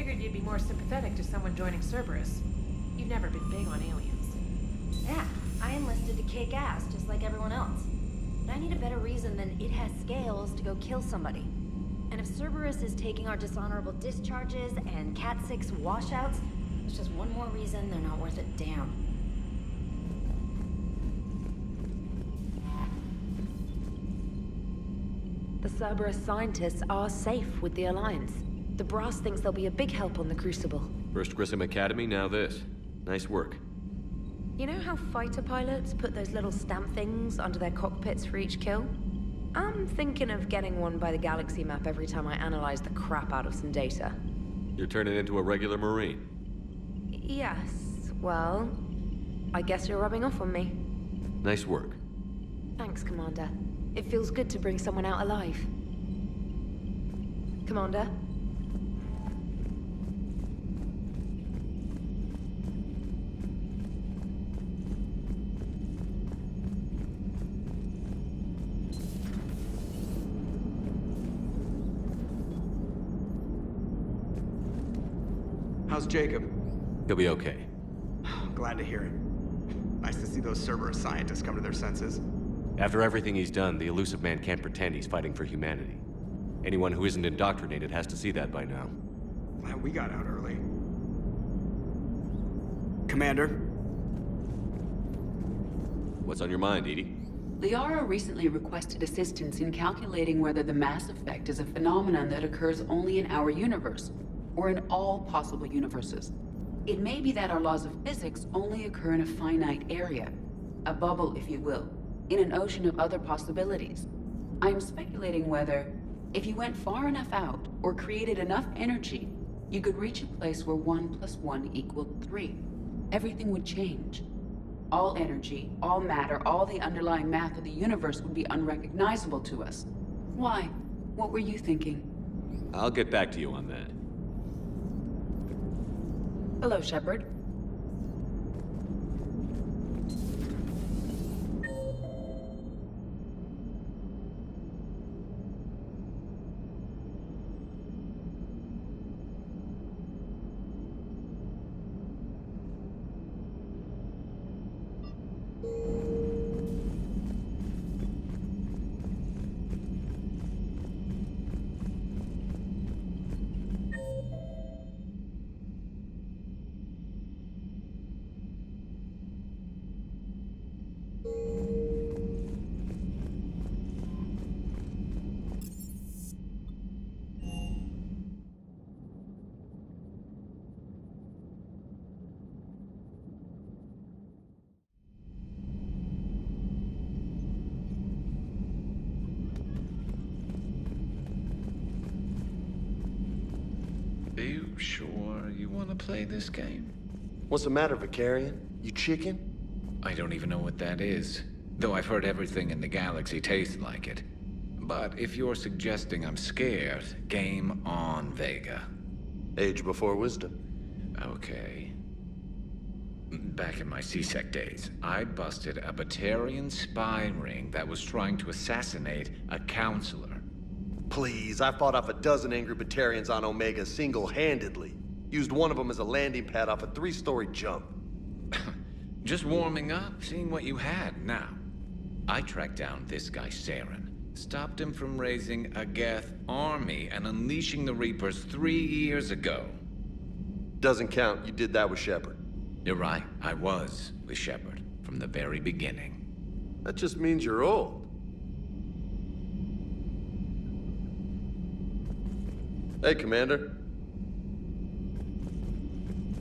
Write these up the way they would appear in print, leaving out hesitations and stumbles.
figured you'd be more sympathetic to someone joining Cerberus. You've never been big on aliens. Yeah, I enlisted to kick ass, just like everyone else. But I need a better reason than it has scales to go kill somebody. And if Cerberus is taking our dishonorable discharges and Cat 6 washouts, it's just one more reason they're not worth a damn. The Cerberus scientists are safe with the Alliance. The Brass thinks they'll be a big help on the Crucible. First Grissom Academy, now this. Nice work. You know how fighter pilots put those little stamp things under their cockpits for each kill? I'm thinking of getting one by the galaxy map every time I analyze the crap out of some data. You're turning into a regular Marine. Yes, well, I guess you're rubbing off on me. Nice work. Thanks, Commander. It feels good to bring someone out alive. Commander? How's Jacob? He'll be okay. Glad to hear it. Nice to see those Cerberus scientists come to their senses. After everything he's done, the elusive man can't pretend he's fighting for humanity. Anyone who isn't indoctrinated has to see that by now. Glad we got out early. Commander? What's on your mind, Edie? Liara recently requested assistance in calculating whether the mass effect is a phenomenon that occurs only in our universe, or in all possible universes. It may be that our laws of physics only occur in a finite area, a bubble, if you will, in an ocean of other possibilities. I am speculating whether, if you went far enough out, or created enough energy, you could reach a place where 1 + 1 = 3. Everything would change. All energy, all matter, all the underlying math of the universe would be unrecognizable to us. Why? What were you thinking? I'll get back to you on that. Hello, Shepard. Are you sure you want to play this game? What's the matter, Vicarian? You chicken? I don't even know what that is, though I've heard everything in the galaxy tastes like it. But if you're suggesting I'm scared, game on, Vega. Age before wisdom. Okay. Back in my C-Sec days, I busted a Batarian spy ring that was trying to assassinate a counselor. Please, I fought off a dozen angry Batarians on Omega single-handedly. Used one of them as a landing pad off a 3-story jump. Just warming up, seeing what you had. Now, I tracked down this guy Saren. Stopped him from raising a Geth army and unleashing the Reapers 3 years ago. Doesn't count. You did that with Shepard. You're right, I was with Shepard from the very beginning. That just means you're old. Hey, Commander.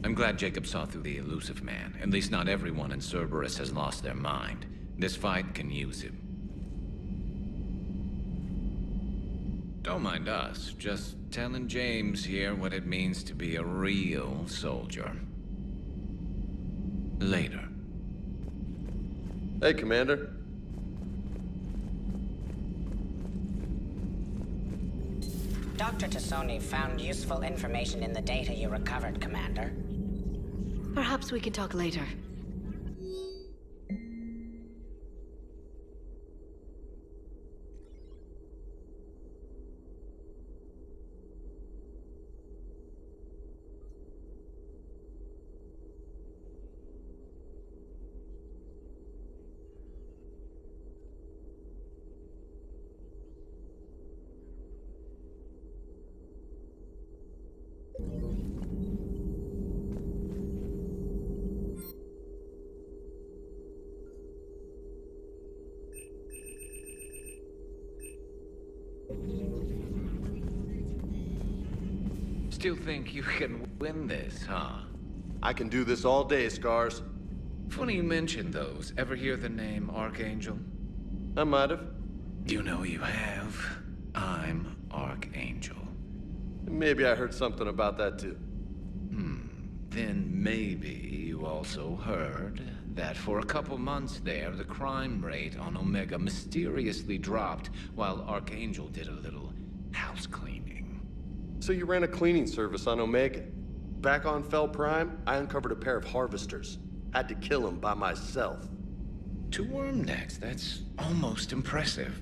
I'm glad Jacob saw through the elusive man. At least not everyone in Cerberus has lost their mind. This fight can use him. Don't mind us, just telling James here what it means to be a real soldier. Later. Hey, Commander. Dr. Tassoni found useful information in the data you recovered, Commander. Perhaps we can talk later. still think you can win this, huh? I can do this all day, Scars. Funny you mention those. Ever hear the name Archangel? I might have. You know you have. I'm Archangel. Maybe I heard something about that too. Then maybe you also heard that for a couple months there, the crime rate on Omega mysteriously dropped while Archangel did a little house cleaning. So you ran a cleaning service on Omega. Back on Fel Prime, I uncovered a pair of harvesters. Had to kill them by myself. 2 worm necks, that's almost impressive.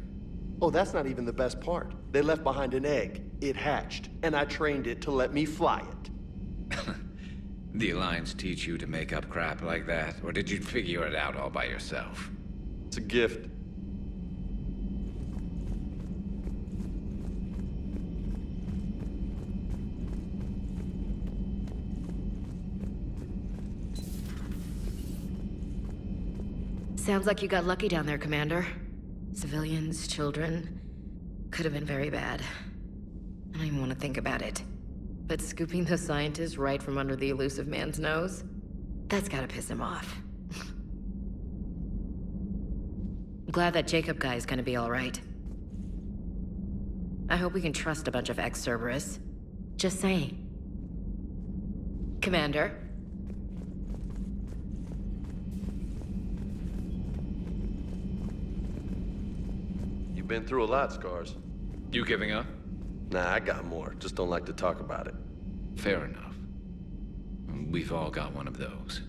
Oh, that's not even the best part. They left behind an egg. It hatched, and I trained it to let me fly it. The Alliance teach you to make up crap like that, or did you figure it out all by yourself? It's a gift. Sounds like you got lucky down there, Commander. Civilians, children. Could have been very bad. I don't even want to think about it. But scooping those scientists right from under the elusive man's nose? That's gotta piss him off. Glad that Jacob guy is gonna be alright. I hope we can trust a bunch of ex-Cerberus. Just saying. Commander? You've been through a lot, Scars. You giving up? Nah, I got more. Just don't like to talk about it. Fair enough. We've all got one of those.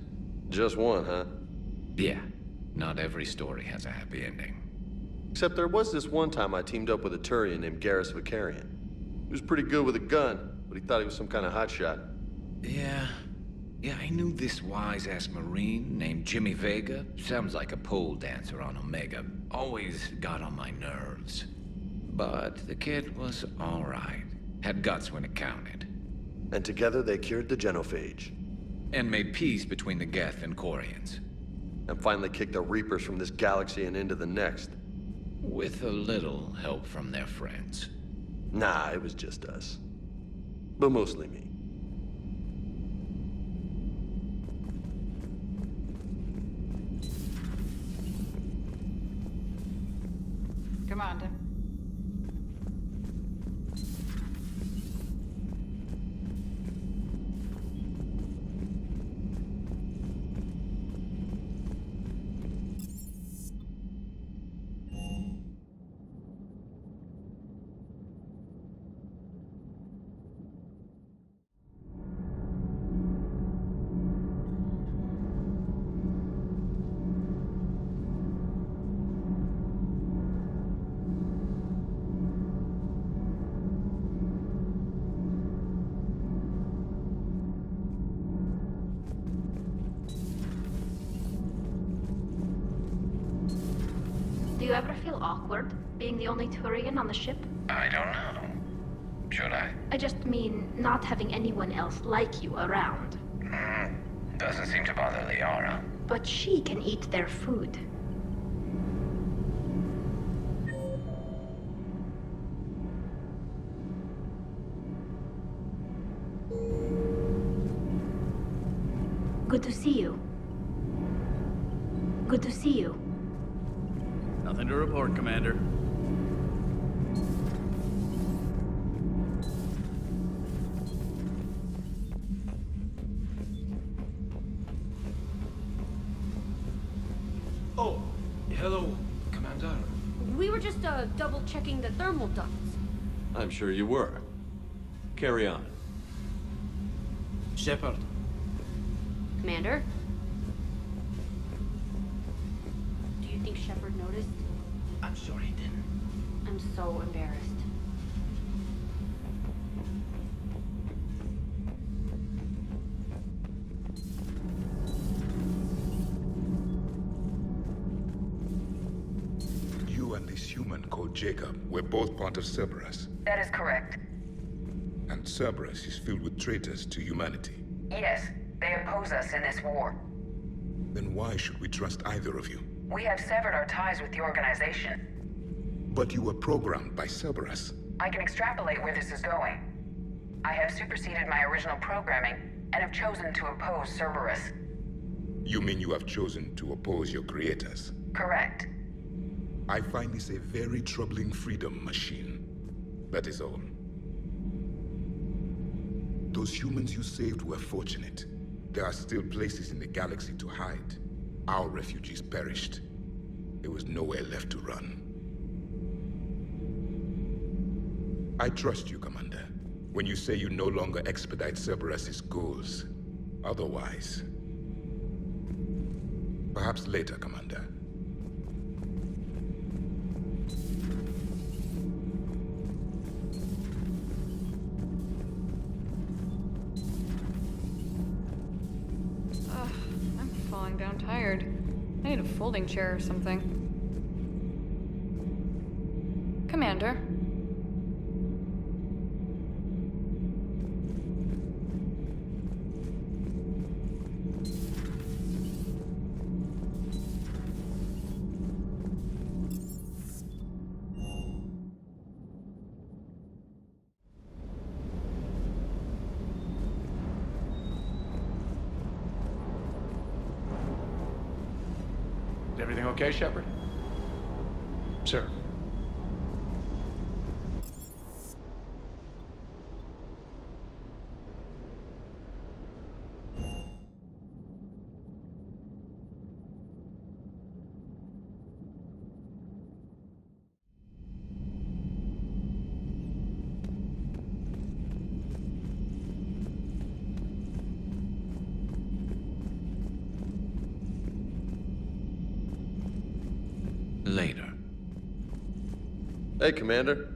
Just one, huh? Yeah, not every story has a happy ending. Except there was this one time I teamed up with a Turian named Garrus Vicarian. He was pretty good with a gun, but he thought he was some kind of hotshot. Yeah, I knew this wise-ass Marine named Jimmy Vega. Sounds like a pole dancer on Omega. Always got on my nerves. But the kid was all right. Had guts when it counted. And together they cured the genophage. And made peace between the Geth and Quarians. And finally kicked the Reapers from this galaxy and into the next. With a little help from their friends. Nah, it was just us. But mostly me. Commander. Do you ever feel awkward, being the only Turian on the ship? I don't know. Should I? I just mean not having anyone else like you around. Doesn't seem to bother Liara. But she can eat their food. Good to see you. Good to see you. Nothing to report, Commander. Oh, hello, Commander. We were just double checking the thermal ducts. I'm sure you were. Carry on. Shepard. Commander? Do you think Shepard noticed? I'm sure he didn't. I'm so embarrassed. You and this human called Jacob were both part of Cerberus. That is correct. And Cerberus is filled with traitors to humanity. Yes, they oppose us in this war. Then why should we trust either of you? We have severed our ties with the organization. But you were programmed by Cerberus. I can extrapolate where this is going. I have superseded my original programming and have chosen to oppose Cerberus. You mean you have chosen to oppose your creators? Correct. I find this a very troubling freedom machine. That is all. Those humans you saved were fortunate. There are still places in the galaxy to hide. Our refugees perished. There was nowhere left to run. I trust you, Commander, when you say you no longer expedite Cerberus's goals. Otherwise... Perhaps later, Commander. Ugh, I'm falling down tired. I need a folding chair or something. Commander? Is everything okay, Shepard? Sir. Later. Hey, Commander.